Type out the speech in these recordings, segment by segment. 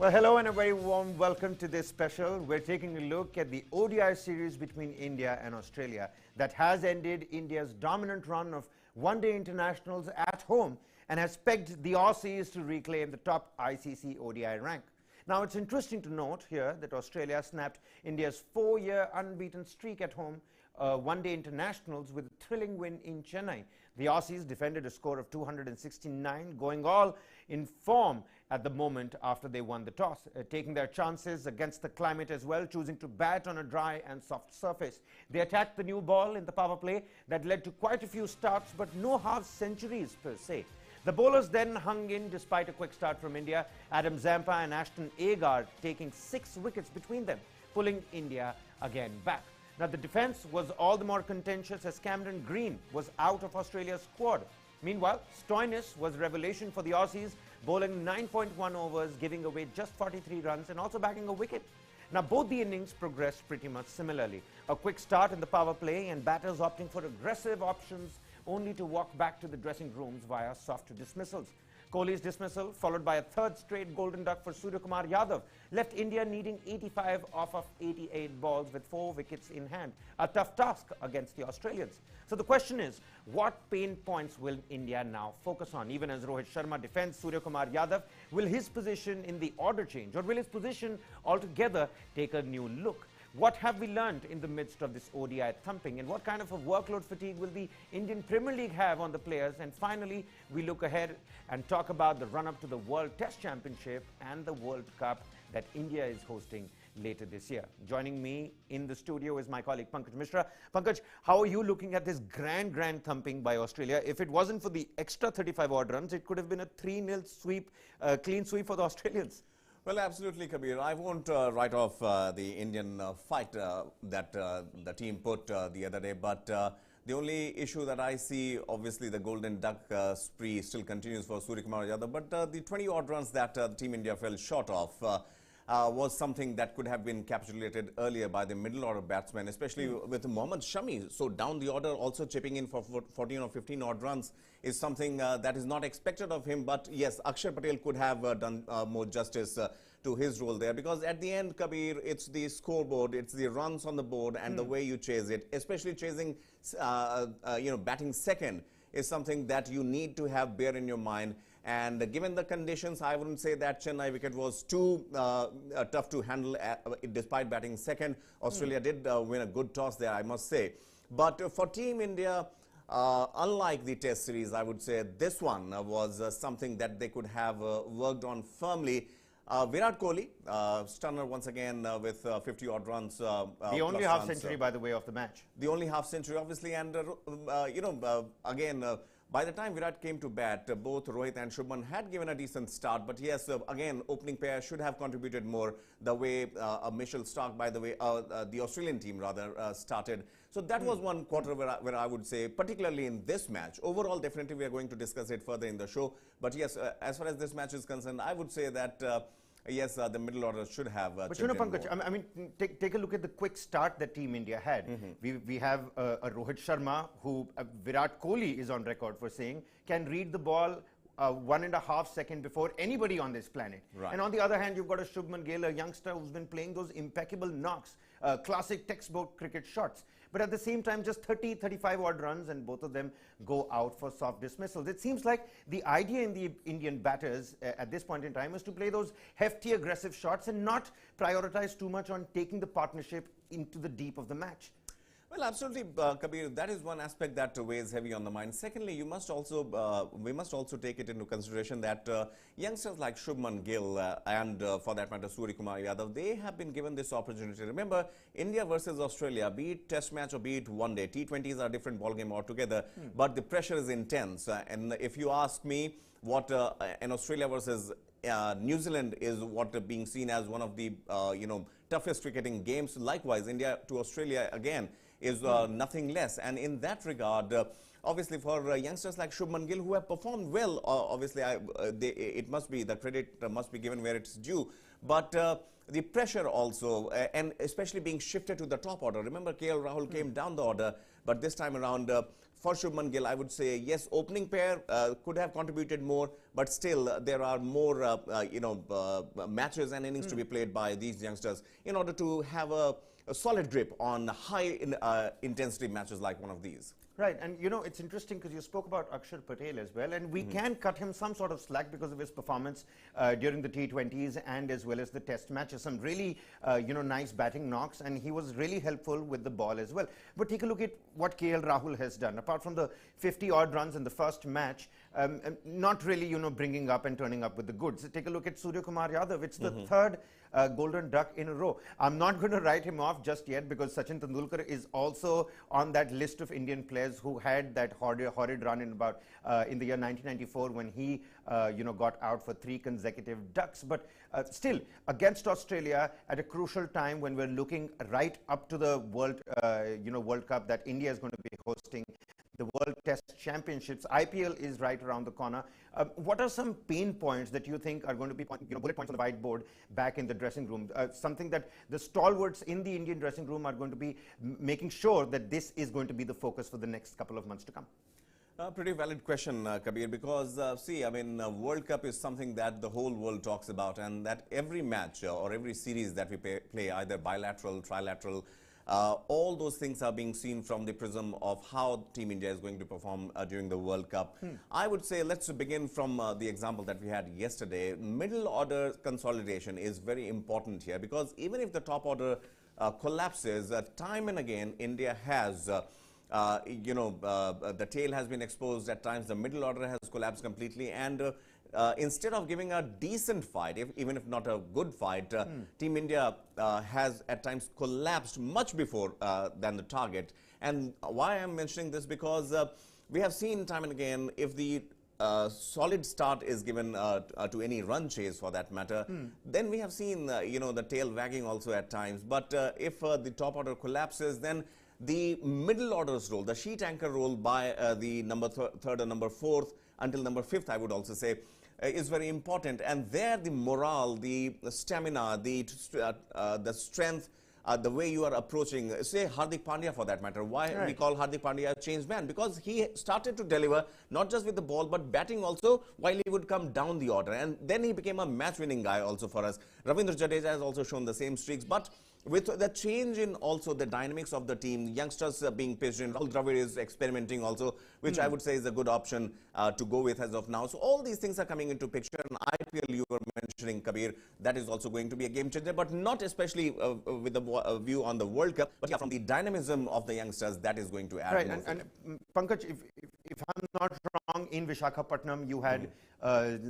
Well, hello and a very warm welcome to this special. We're taking a look at the ODI series between India and Australia that has ended India's dominant run of one-day internationals at home and has pegged the Aussies to reclaim the top ICC ODI rank. Now, it's interesting to note here that Australia snapped India's 4-year unbeaten streak at home one-day internationals with a thrilling win in Chennai. The Aussies defended a score of 269, going all in form at the moment after they won the toss, taking their chances against the climate as well, choosing to bat on a dry and soft surface. They attacked the new ball in the power play that led to quite a few starts, but no half centuries per se. The bowlers then hung in despite a quick start from India, Adam Zampa and Ashton Agar taking 6 wickets between them, pulling India again back. Now, the defence was all the more contentious as Cameron Green was out of Australia's squad. Meanwhile, Stoinis was revelation for the Aussies, bowling 9.1 overs, giving away just 43 runs and also bagging a wicket. Now, both the innings progressed pretty much similarly. A quick start in the power play and batters opting for aggressive options only to walk back to the dressing rooms via soft dismissals. Kohli's dismissal, followed by a third straight golden duck for Suryakumar Yadav, left India needing 85 off of 88 balls with 4 wickets in hand. A tough task against the Australians. So the question is, what pain points will India now focus on? Even as Rohit Sharma defends Suryakumar Yadav, will his position in the order change, or will his position altogether take a new look? What have we learned in the midst of this ODI thumping, and what kind of a workload fatigue will the Indian Premier League have on the players? And finally, we look ahead and talk about the run-up to the World Test Championship and the World Cup that India is hosting later this year. Joining me in the studio is my colleague Pankaj Mishra. Pankaj, how are you looking at this grand thumping by Australia? If it wasn't for the extra 35 odd runs, it could have been a 3-0 sweep, clean sweep for the Australians. Well, absolutely, Kabir. I won't write off the Indian fight that the team put the other day, but the only issue that I see, obviously, the golden duck spree still continues for Suryakumar Yadav, but the 20-odd runs that Team India fell short of was something that could have been capitulated earlier by the middle order batsmen, especially with Mohammad Shami. So down the order, also chipping in for 14 or 15 odd runs is something that is not expected of him. But yes, Akshar Patel could have done more justice to his role there, because at the end, Kabir, it's the scoreboard, it's the runs on the board and the way you chase it, especially chasing, batting second is something that you need to have bear in your mind. And given the conditions, I wouldn't say that Chennai wicket was too tough to handle despite batting second. Australia did win a good toss there, I must say. But for Team India, unlike the Test series, I would say this one was something that they could have worked on firmly. Virat Kohli, stunner once again with 50-odd runs. The only half century, by the way, of the match. The only half century, obviously, and again, by the time Virat came to bat, both Rohit and Shubman had given a decent start. But yes, again, opening pair should have contributed more the way Mitchell Starc, by the way, the Australian team rather, started. So that was one quarter where I would say, particularly in this match. Overall, definitely we are going to discuss it further in the show. But yes, as far as this match is concerned, I would say that yes, the middle order should have. But you know, Pankaj, I mean, take a look at the quick start that Team India had. We have a Rohit Sharma, who Virat Kohli is on record for saying can read the ball 1.5 seconds before anybody on this planet. Right. And on the other hand, you've got a Shubman Gill, a youngster who's been playing those impeccable knocks, classic textbook cricket shots. But at the same time, just 30, 35 odd runs, and both of them go out for soft dismissals. It seems like the idea in the Indian batters at this point in time is to play those hefty, aggressive shots and not prioritize too much on taking the partnership into the deep of the match. Well, absolutely, Kabir. That is one aspect that weighs heavy on the mind. Secondly, you must also we must also take it into consideration that youngsters like Shubman Gill and for that matter Suryakumar Yadav, they have been given this opportunity. Remember, India versus Australia, be it Test match or be it one day, T20s are a different ballgame altogether. But the pressure is intense. And if you ask me, what in Australia versus New Zealand is what being seen as one of the toughest cricketing games. Likewise, India to Australia again is nothing less. And in that regard, obviously for youngsters like Shubman Gill, who have performed well, obviously it must be, the credit must be given where it's due. But the pressure also, and especially being shifted to the top order. Remember, KL Rahul came down the order, but this time around, for Shubman Gill, I would say, yes, opening pair could have contributed more, but still there are more, matches and innings to be played by these youngsters in order to have a solid grip on high intensity matches like one of these. Right, and you know, it's interesting because you spoke about Akshar Patel as well, and we can cut him some sort of slack because of his performance during the T20s and as well as the test matches. Some really, nice batting knocks, and he was really helpful with the ball as well. But take a look at what KL Rahul has done. Apart from the 50-odd runs in the first match, not really, bringing up and turning up with the goods. Take a look at Surya Kumar Yadav. It's the third golden duck in a row. I'm not going to write him off just yet because Sachin Tendulkar is also on that list of Indian players who had that horrid run in the year 1994 when he got out for 3 consecutive ducks. But still, against Australia at a crucial time when we're looking right up to the World Cup that India is going to be hosting, the World Test Championships, IPL is right around the corner. What are some pain points that you think are going to be bullet points on the whiteboard back in the dressing room? Something that the stalwarts in the Indian dressing room are going to be making sure that this is going to be the focus for the next couple of months to come? Pretty valid question, Kabir, because World Cup is something that the whole world talks about, and that every match or every series that we play, either bilateral, trilateral, all those things are being seen from the prism of how Team India is going to perform during the World Cup. I would say let's begin from the example that we had yesterday. Middle order consolidation is very important here because even if the top order collapses, time and again India has the tail has been exposed at times, the middle order has collapsed completely, and instead of giving a decent fight, even if not a good fight, Team India has at times collapsed much before than the target. And why I'm mentioning this, because we have seen time and again, if the solid start is given to any run chase for that matter, then we have seen the tail wagging also at times. But if the top order collapses, then the middle order's role, the sheet anchor role by the number third or number fourth until number fifth, I would also say, is very important. And there the morale, the stamina, the strength, the way you are approaching, say Hardik Pandya for that matter. Why we call Hardik Pandya a changed man? Because he started to deliver not just with the ball but batting also while he would come down the order. And then he became a match-winning guy also for us. Ravindra Jadeja has also shown the same streaks. But with the change in also the dynamics of the team, youngsters being pitched in, Rahul Dravid is experimenting also, which I would say is a good option to go with as of now. So all these things are coming into picture. And IPL, you were mentioning, Kabir, that is also going to be a game changer, but not especially with the view on the World Cup, but yeah, from the dynamism of the youngsters, that is going to add. Right, and Pankaj, if I'm not wrong, in Visakhapatnam, you had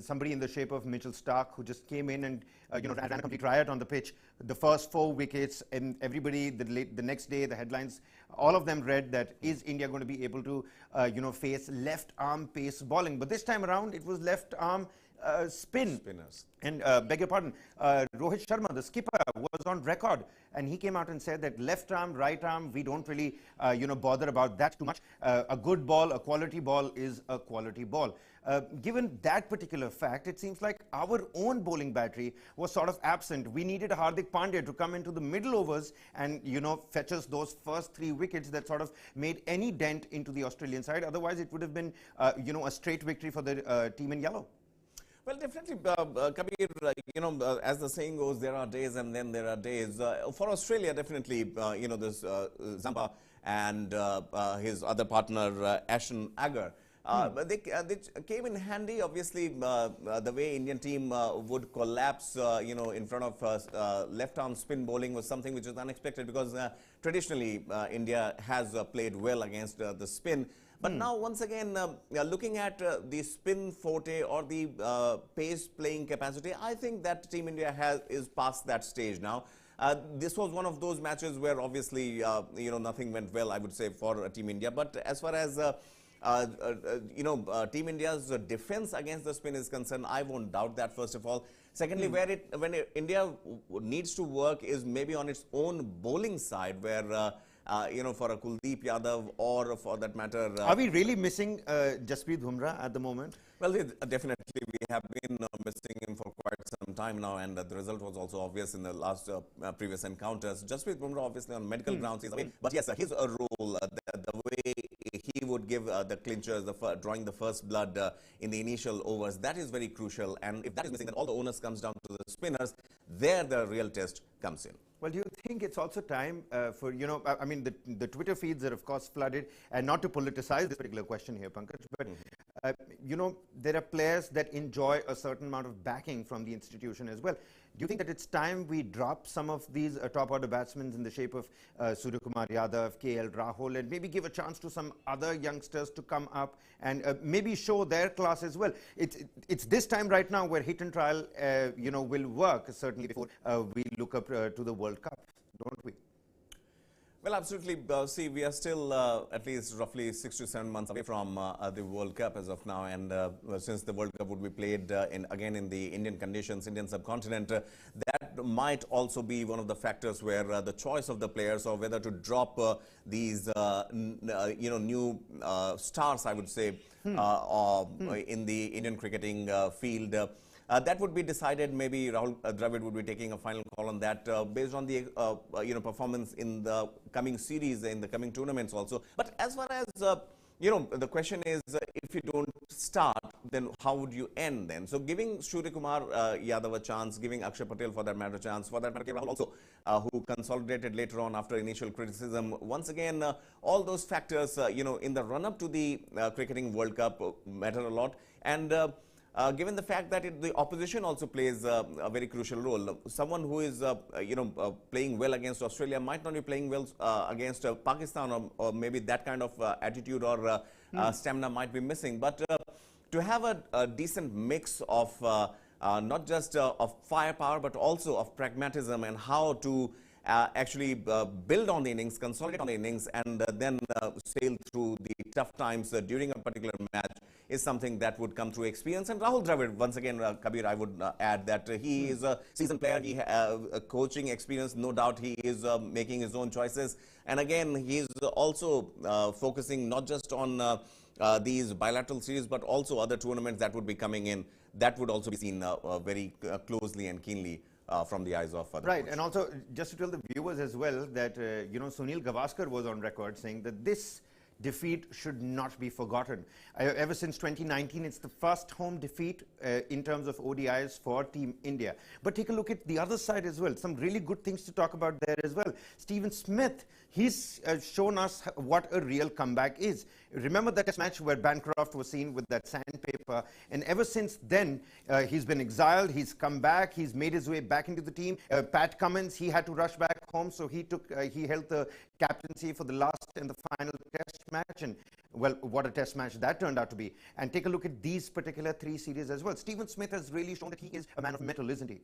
somebody in the shape of Mitchell Stark who just came in and ran a complete riot on the pitch. The first 4 wickets, and everybody the next day, the headlines, all of them read that is India going to be able to face left arm pace bowling? But this time around, it was left arm spinners. And beg your pardon, Rohit Sharma, the skipper, was on record, and he came out and said that left arm, right arm, we don't really bother about that too much. A good ball, a quality ball is a quality ball. Given that particular fact, it seems like our own bowling battery was sort of absent. We needed Hardik Pandya to come into the middle overs and fetch us those first 3 wickets that sort of made any dent into the Australian side. Otherwise, it would have been a straight victory for the team in yellow. Well, definitely, Kabir, as the saying goes, there are days and then there are days. For Australia, definitely, this Zampa and his other partner, Ashton Agar, they came in handy. Obviously, the way Indian team would collapse, in front of left-arm spin bowling was something which was unexpected because traditionally India has played well against the spin. But now, once again, looking at the spin forte or the pace playing capacity, I think that Team India is past that stage now. This was one of those matches where obviously, nothing went well, I would say, for Team India. But as far as Team India's defense against the spin is concerned, I won't doubt that, first of all. Secondly, when India needs to work is maybe on its own bowling side, where for a Kuldeep Yadav or for that matter. Are we really missing Jasprit Bumrah at the moment? Well, definitely we have been missing him for quite some time now, and the result was also obvious in the last previous encounters. Jasprit Bumrah, obviously on medical grounds, is away, but yes, his role, the way he would give the clinchers, drawing the first blood in the initial overs, that is very crucial. And if that is missing, then all the onus comes down to the spinners. There, the real test comes in. Well, do you think it's also time for, I mean, the Twitter feeds are, of course, flooded, and not to politicize this particular question here, Pankaj, but, there are players that enjoy a certain amount of backing from the institution as well. Do you think that it's time we drop some of these top-order batsmen in the shape of Suryakumar Yadav, KL Rahul, and maybe give a chance to some other youngsters to come up and maybe show their class as well? It's this time right now where hit and trial, will work, certainly before we look up to the World Cup, don't we? Well, absolutely. See, we are still at least roughly 6 to 7 months away from the World Cup as of now. And since the World Cup would be played again in the Indian conditions, Indian subcontinent, that might also be one of the factors where the choice of the players, or whether to drop these, new stars, I would say, in the Indian cricketing field. That would be decided. Maybe Rahul Dravid would be taking a final call on that based on the performance in the coming series, in the coming tournaments also. But as far as the question is, if you don't start, then how would you end then? So giving Suryakumar Yadav a chance, giving Akshay Patel for that matter a chance, for that matter Rahul also, who consolidated later on after initial criticism. Once again, all those factors, in the run-up to the cricketing World Cup matter a lot. And given the fact that the opposition also plays a very crucial role. Someone who is, playing well against Australia might not be playing well against Pakistan, or maybe that kind of attitude or stamina might be missing. But to have a decent mix of not just of firepower, but also of pragmatism and how to actually build on the innings, consolidate on the innings, and then sail through the tough times during a particular match is something that would come through experience. And Rahul Dravid, once again, Kabir, I would add that he is a seasoned player. He has a coaching experience, no doubt. He is making his own choices. And again, he is also focusing not just on these bilateral series, but also other tournaments that would be coming in. That would also be seen very closely and keenly from the eyes of right. And also, just to tell the viewers as well that, Sunil Gavaskar was on record saying that this defeat should not be forgotten. Ever since 2019, it's the first home defeat in terms of ODIs for Team India. But take a look at the other side as well. Some really good things to talk about there as well. Stephen Smith, he's shown us what a real comeback is. Remember that test match where Bancroft was seen with that sandpaper, and ever since then, he's been exiled, he's come back, he's made his way back into the team. Pat Cummins, he had to rush back home, so he held the captaincy for the last and the final test match, and well, what a test match that turned out to be. And take a look at these particular 3 series as well. Stephen Smith has really shown that he is a man of mettle, isn't he?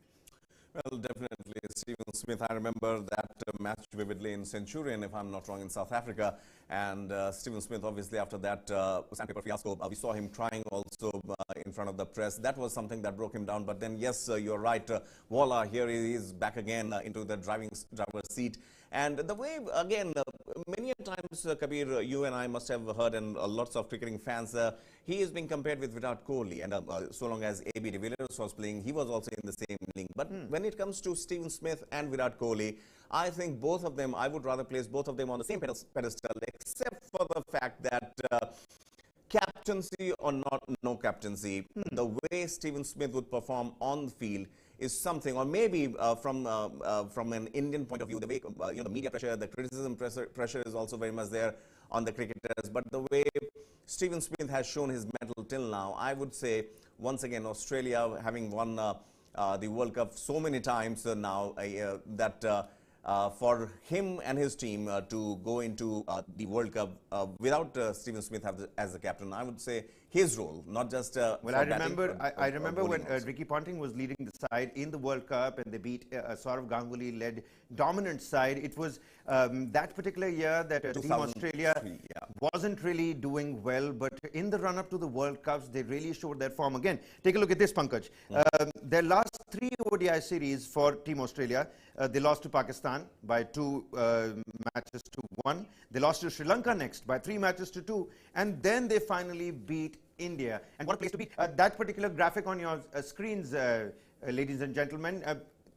Well, definitely. Stephen Smith, I remember that match vividly in Centurion, if I'm not wrong, in South Africa. And Stephen Smith, obviously, after that sandpaper fiasco, we saw him crying also in front of the press. That was something that broke him down. But then, yes, you're right. Voila, here he is back again into the driver's seat. And the way, again, many times, Kabir, you and I must have heard, and lots of cricketing fans, he is being compared with Virat Kohli. And so long as A.B. de Villiers was playing, he was also in the same league. But when it comes to Stephen Smith and Virat Kohli, I think both of them, I would rather place both of them on the same pedestal, except for the fact that captaincy or no captaincy, the way Stephen Smith would perform on the field is something, or maybe from an Indian point of view, the way the media pressure, the criticism pressure is also very much there on the cricketers. But the way Stephen Smith has shown his mettle till now, I would say once again Australia having won the World Cup so many times now that for him and his team to go into the World Cup without Stephen Smith as the captain, I would say his role, not just well, I remember when Ricky Ponting was leading the side in the World Cup, and they beat Saurav Ganguly-led dominant side. It was that particular year that Team Australia wasn't really doing well, but in the run-up to the World Cups, they really showed their form again. Take a look at this, Pankaj. Their last 3 ODI series for Team Australia, they lost to Pakistan by 2 matches to 1. They lost to Sri Lanka next by 3 matches to 2. And then they finally beat India. And what a place to be. That particular graphic on your screens, ladies and gentlemen,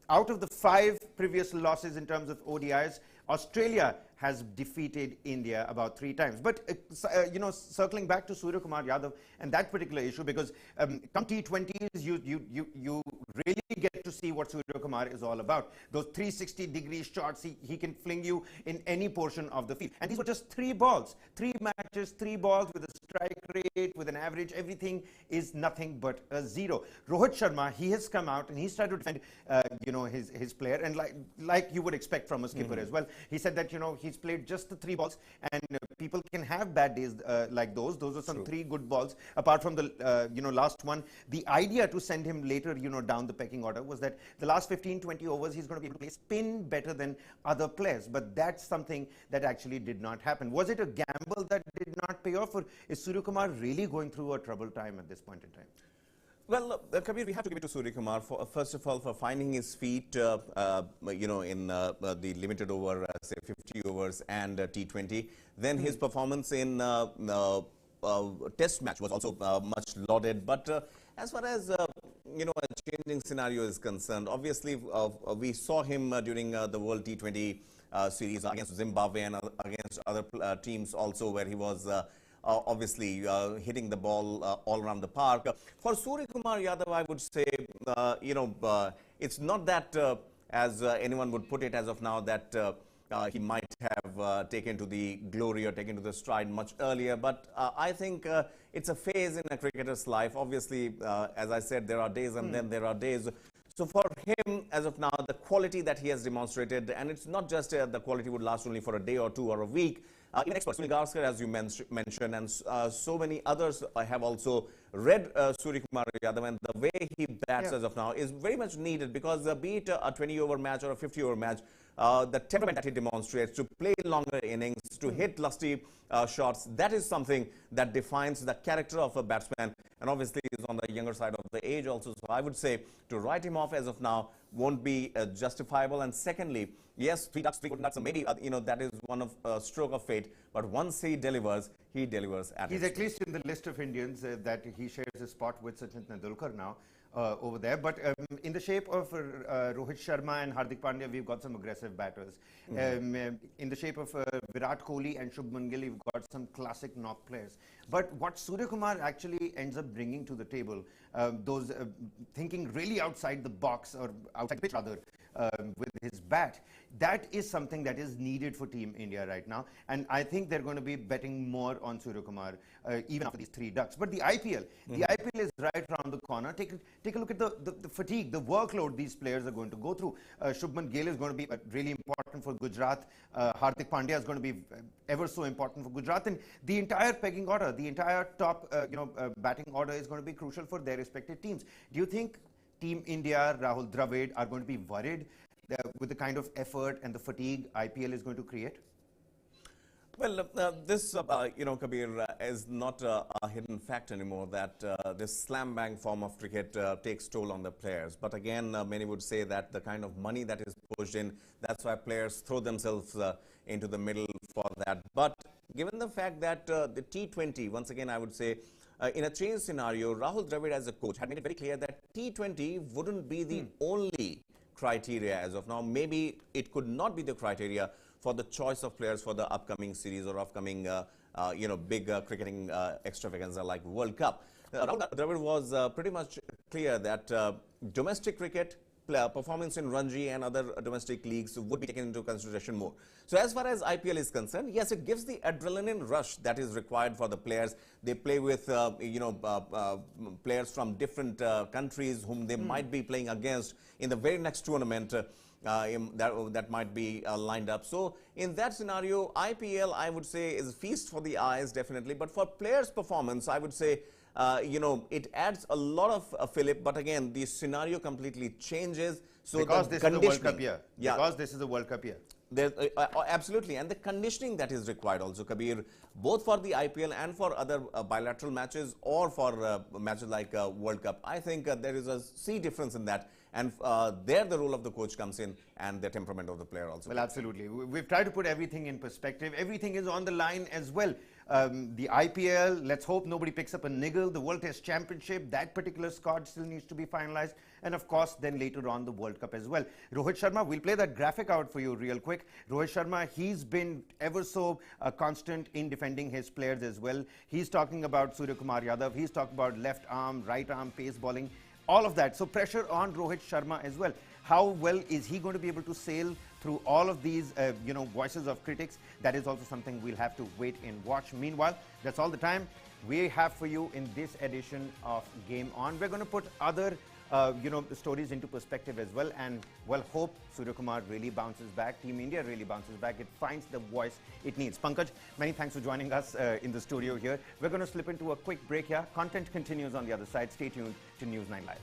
out of the 5 previous losses in terms of ODIs, Australia has defeated India about 3 times. But, circling back to Surya Kumar Yadav and that particular issue, because come T20s, you really get to see what Surya Kumar is all about. Those 360-degree shots, he can fling you in any portion of the field. And these were just 3 balls, 3 matches, 3 balls with a strike rate, with an average. Everything is nothing but a 0. Rohit Sharma, he has come out and he's tried to defend, his player. And like you would expect from a skipper as well. He said that, he's played just the 3 balls, and people can have bad days like those. Those are some 3 good balls. Apart from the, last one, the idea to send him later, down the pecking order was that the last 15, 20 overs, he's going to be able to play spin better than other players. But that's something that actually did not happen. Was it a gamble that did not pay off, or is Surya Kumar really going through a troubled time at this point in time? Well, Kabir, we have to give it to Surya Kumar, for, first of all, for finding his feet, in the limited over, say, 50 overs and T20. Then his performance in Test match was also much lauded. But as far as, a changing scenario is concerned, obviously, we saw him during the World T20 series against Zimbabwe and against other teams also, where he was obviously hitting the ball all around the park. For Surya Kumar Yadav, I would say, it's not that, as anyone would put it as of now, that he might have taken to the glory or taken to the stride much earlier. But I think it's a phase in a cricketer's life. Obviously, as I said, there are days and then there are days. So for him, as of now, the quality that he has demonstrated, and it's not just the quality would last only for a day or 2 or a week. Even experts, Sunil Gavaskar, as you mentioned, and so many others have also read Surya Kumar Yadav, and the way he bats as of now is very much needed, because be it a 20-over match or a 50-over match, the temperament that he demonstrates to play longer innings, to hit lusty shots, that is something that defines the character of a batsman, and obviously is on the younger side of the age also. So I would say to write him off as of now won't be justifiable. And secondly, yes, 3 ducks, 3 good ducks, so maybe, that is one of stroke of fate. But once he delivers at He's at least in the list of Indians that he shares a spot with Sachin Tendulkar now over there. But in the shape of Rohit Sharma and Hardik Pandya, we've got some aggressive batters. In the shape of Virat Kohli and Shubman Gill, we've got some classic knock players. But what Surya Kumar actually ends up bringing to the table, those thinking really outside the box, or outside the pitch rather, with his bat, that is something that is needed for Team India right now. And I think they're going to be betting more on Surya Kumar even after these 3 ducks. But the IPL, the IPL is right around the corner. Take a look at the fatigue, the workload these players are going to go through. Shubman Gill is going to be really important for Gujarat. Hardik Pandya is going to be ever so important for Gujarat. And the entire pegging order, the entire top batting order is going to be crucial for their respective teams. Do you think Team India, Rahul Dravid, are going to be worried with the kind of effort and the fatigue IPL is going to create? Well, this, Kabir, is not a hidden fact anymore, that this slam-bang form of cricket takes toll on the players. But again, many would say that the kind of money that is pushed in, that's why players throw themselves into the middle for that. But given the fact that the T20, once again, I would say, in a change scenario, Rahul Dravid as a coach had made it very clear that T20 wouldn't be the only criteria as of now. Maybe it could not be the criteria for the choice of players for the upcoming series or upcoming, big cricketing extravaganza like World Cup. Rahul Dravid was pretty much clear that domestic cricket, performance in Ranji and other domestic leagues would be taken into consideration more. So as far as IPL is concerned, yes, it gives the adrenaline rush that is required for the players. They play with, players from different countries whom they might be playing against in the very next tournament that might be lined up. So in that scenario, IPL, I would say, is a feast for the eyes, definitely. But for players' performance, I would say, it adds a lot of fillip, but again, the scenario completely changes. So because this is a World Cup year. Yeah. Because this is a World Cup year. Absolutely, and the conditioning that is required also, Kabir, both for the IPL and for other bilateral matches or for matches like World Cup. I think there is a sea difference in that, and there the role of the coach comes in, and the temperament of the player also. Well, absolutely. We've tried to put everything in perspective. Everything is on the line as well. The IPL, let's hope nobody picks up a niggle. The World Test Championship, that particular squad still needs to be finalized. And of course, then later on the World Cup as well. Rohit Sharma, we'll play that graphic out for you real quick. Rohit Sharma, he's been ever so constant in defending his players as well. He's talking about Surya Kumar Yadav. He's talking about left arm, right arm, pace bowling, all of that. So pressure on Rohit Sharma as well. How well is he going to be able to sail through all of these, voices of critics? That is also something we'll have to wait and watch. Meanwhile, that's all the time we have for you in this edition of Game On. We're going to put other, stories into perspective as well, and well, hope Surya Kumar really bounces back. Team India really bounces back. It finds the voice it needs. Pankaj, many thanks for joining us in the studio here. We're going to slip into a quick break here. Content continues on the other side. Stay tuned to News9 Live.